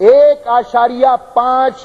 1.5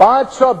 500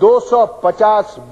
250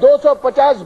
250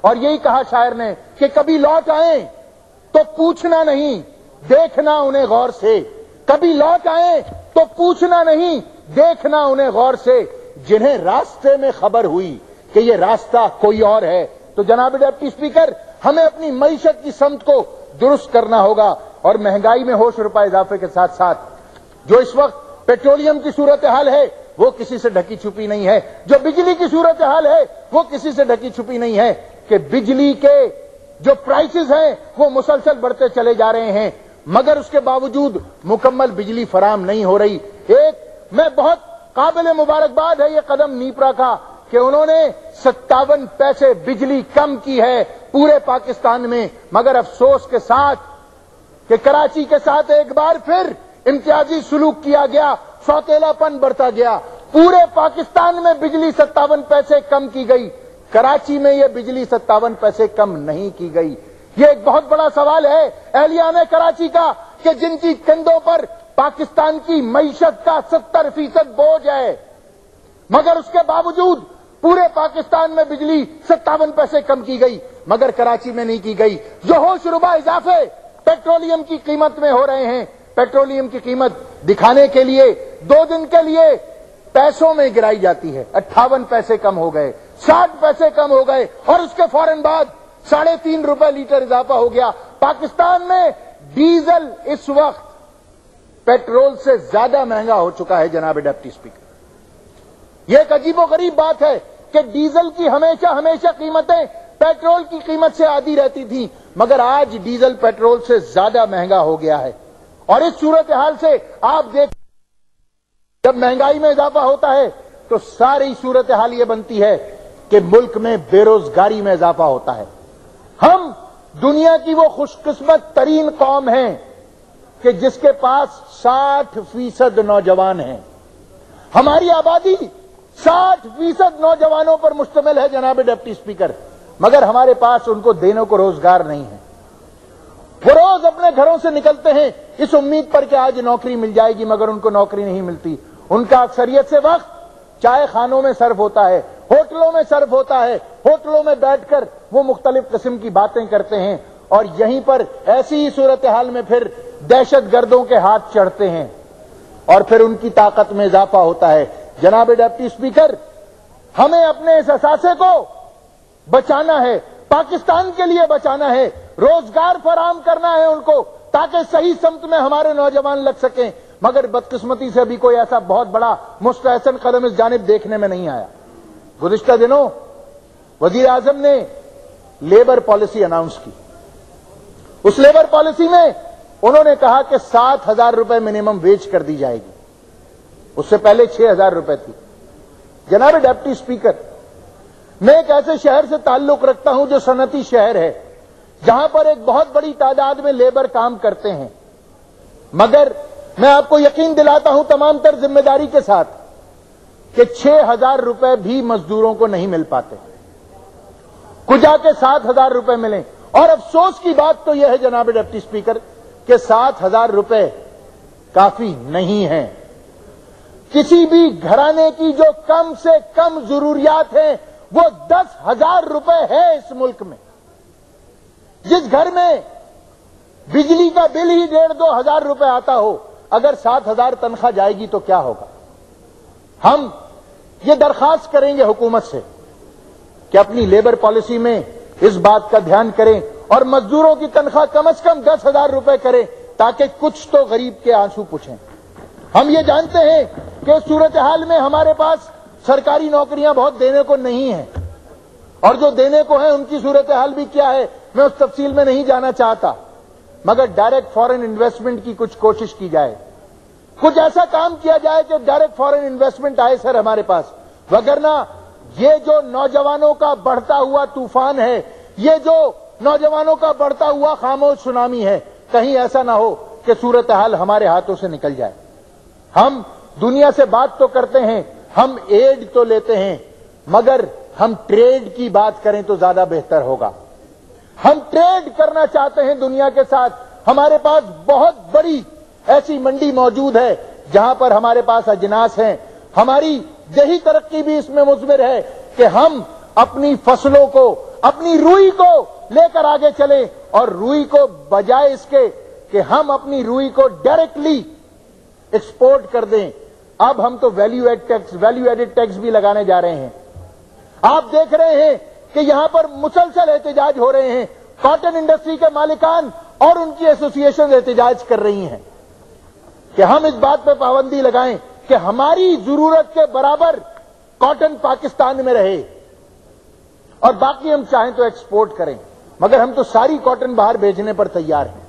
اور یہی کہا شاعر نے کہ کبھی لوٹ آئیں تو پوچھنا نہیں دیکھنا انہیں غور سے، کبھی لوٹ آئیں تو پوچھنا نہیں دیکھنا انہیں غور سے، جنہیں راستے میں خبر ہوئی کہ یہ راستہ کوئی اور ہے۔ تو جناب ڈپٹی اسپیکر، ہمیں اپنی معیشت کی سمت کو درست کرنا ہوگا، اور مہنگائی میں ہوش روپے اضافے کے ساتھ ساتھ جو اس وقت پیٹرولیم کی صورتحال ہے وہ کسی سے ڈھکی چھپی نہیں ہے، جو بجلی کی صورتحال ہے وہ کسی سے ڈھکی چھپی نہیں ہے کہ بجلی کے جو پرائسز ہیں وہ مسلسل بڑھتے چلے جا رہے ہیں، مگر اس کے باوجود مکمل بجلی فراہم نہیں ہو رہی۔ میں بہت قابل مبارکباد ہے یہ قدم نیپرا کا کہ انہوں نے 57 پیسے بجلی کم کی ہے پورے پاکستان میں، مگر افسوس کے ساتھ کہ کراچی کے ساتھ ایک بار پھر امتیازی سلوک کیا گیا، سوتیلا پن بڑھتا گیا، پورے پاکستان میں بجلی 57 پیسے کم کی گئی، کراچی میں یہ بجلی 57 پیسے کم نہیں کی گئی۔ یہ ایک بہت بڑا سوال ہے اہلیان کراچی کا کہ جن کی کندھوں پر پاکستان کی معیشت کا 70% بوجھ ہے، مگر اس کے باوجود پورے پاکستان میں بجلی 57 پیسے کم کی گئی، مگر کراچی میں نہیں کی گئی۔ جو ہوش ربا اضافے پیٹرولیم کی قیمت میں ہو رہے ہیں، پیٹرولیم کی قیمت دکھانے کے لیے 2 دن کے لیے پیسوں میں گرائی جاتی ہے، 58 پیسے کم ہو گئے، 60 پیسے کم ہو گئے، اور اس کے فوراً بعد 3.5 روپے لیٹر اضافہ ہو گیا۔ پاکستان میں ڈیزل اس وقت پیٹرول سے زیادہ مہنگا ہو چکا ہے جناب ڈپٹی اسپیکر۔ یہ ایک عجیب و غریب بات ہے کہ ڈیزل کی ہمیشہ قیمتیں پیٹرول کی قیمت سے آدھی رہتی تھیں، مگر آج ڈیزل پیٹرول سے زیادہ مہنگا ہو گیا ہے۔ اور اس صورتحال سے آپ دیکھ جب مہنگائی میں اضافہ ہوتا ہے تو ساری صورتحال یہ بنتی ہے کہ ملک میں بے روزگاری میں اضافہ ہوتا ہے۔ ہم دنیا کی وہ خوش قسمت ترین قوم ہیں کہ جس کے پاس 60% نوجوان ہیں، ہماری آبادی 60% نوجوانوں پر مشتمل ہے جناب ڈپٹی اسپیکر، مگر ہمارے پاس ان کو دینے کو روزگار نہیں ہے۔ وہ روز اپنے گھروں سے نکلتے ہیں اس امید پر کہ آج نوکری مل جائے گی، مگر ان کو نوکری نہیں ملتی۔ ان کا اکثریت سے وقت چائے خانوں میں صرف ہوتا ہے، ہوٹلوں میں صرف ہوتا ہے، ہوٹلوں میں بیٹھ کر وہ مختلف قسم کی باتیں کرتے ہیں، اور یہیں پر ایسی ہی صورتحال میں پھر دہشت گردوں کے ہاتھ چڑھتے ہیں اور پھر ان کی طاقت میں اضافہ ہوتا ہے۔ جناب ڈپٹی اسپیکر، ہمیں اپنے اس اثاثے کو بچانا ہے، پاکستان کے لیے بچانا ہے، روزگار فراہم کرنا ہے ان کو تاکہ صحیح سمت میں ہمارے نوجوان لگ سکیں، مگر بدقسمتی سے ابھی کوئی ایسا بہت بڑا مستحسن قدم اس جانب دیکھنے میں نہیں آیا۔ گزشتہ دنوں وزیر اعظم نے لیبر پالیسی اناؤنس کی۔ اس لیبر پالیسی میں انہوں نے کہا کہ 7,000 روپے منیمم ویج کر دی جائے گی، اس سے پہلے 6,000 روپے تھی۔ جناب ڈپٹی اسپیکر، میں ایک ایسے شہر سے تعلق رکھتا ہوں جو صنعتی شہر ہے، جہاں پر ایک بہت بڑی تعداد میں لیبر کام کرتے ہیں، مگر میں آپ کو یقین دلاتا ہوں تمام تر ذمہ داری کے ساتھ کہ 6,000 روپے بھی مزدوروں کو نہیں مل پاتے، کچھ آ کے 7,000 روپے ملیں۔ اور افسوس کی بات تو یہ ہے جناب ڈپٹی اسپیکر کہ 7,000 روپے کافی نہیں ہیں۔ کسی بھی گھرانے کی جو کم سے کم ضروریات ہیں وہ 10,000 روپے ہے اس ملک میں۔ جس گھر میں بجلی کا بل ہی 1,500-2 ہزار روپے آتا ہو، اگر 7,000 تنخواہ جائے گی تو کیا ہوگا؟ ہم یہ درخواست کریں گے حکومت سے کہ اپنی لیبر پالیسی میں اس بات کا دھیان کریں اور مزدوروں کی تنخواہ کم از کم 10,000 روپے کریں تاکہ کچھ تو غریب کے آنسو پوچھیں۔ ہم یہ جانتے ہیں کہ اس صورتحال میں ہمارے پاس سرکاری نوکریاں بہت دینے کو نہیں ہیں، اور جو دینے کو ہیں ان کی صورتحال بھی کیا ہے میں اس تفصیل میں نہیں جانا چاہتا، مگر ڈائریکٹ فارن انویسٹمنٹ کی کچھ کوشش کی جائے، کچھ ایسا کام کیا جائے کہ ڈائریکٹ فارن انویسٹمنٹ آئے سر ہمارے پاس، وگرنہ یہ جو نوجوانوں کا بڑھتا ہوا طوفان ہے، یہ جو نوجوانوں کا بڑھتا ہوا خاموش سونامی ہے، کہیں ایسا نہ ہو کہ صورتحال ہمارے ہاتھوں سے نکل جائے۔ ہم دنیا سے بات تو کرتے ہیں، ہم ایڈ تو لیتے ہیں، مگر ہم ٹریڈ کی بات کریں تو زیادہ بہتر ہوگا۔ ہم ٹریڈ کرنا چاہتے ہیں دنیا کے ساتھ، ہمارے پاس بہت بڑی ایسی منڈی موجود ہے جہاں پر ہمارے پاس اجناس ہیں، ہماری دیہی ترقی بھی اس میں مضمر ہے کہ ہم اپنی فصلوں کو اپنی روئی کو لے کر آگے چلیں اور روئی کو بجائے اس کے کہ ہم اپنی روئی کو ڈائریکٹلی ایکسپورٹ کر دیں، اب ہم تو ویلیو ایڈڈ ٹیکس بھی لگانے جا رہے ہیں۔ آپ دیکھ رہے ہیں کہ یہاں پر مسلسل احتجاج ہو رہے ہیں، کاٹن انڈسٹری کے مالکان اور ان کی ایسوسی ایشن احتجاج کر رہی ہیں کہ ہم اس بات پہ پابندی لگائیں کہ ہماری ضرورت کے برابر کاٹن پاکستان میں رہے اور باقی ہم چاہیں تو ایکسپورٹ کریں، مگر ہم تو ساری کاٹن باہر بھیجنے پر تیار ہیں۔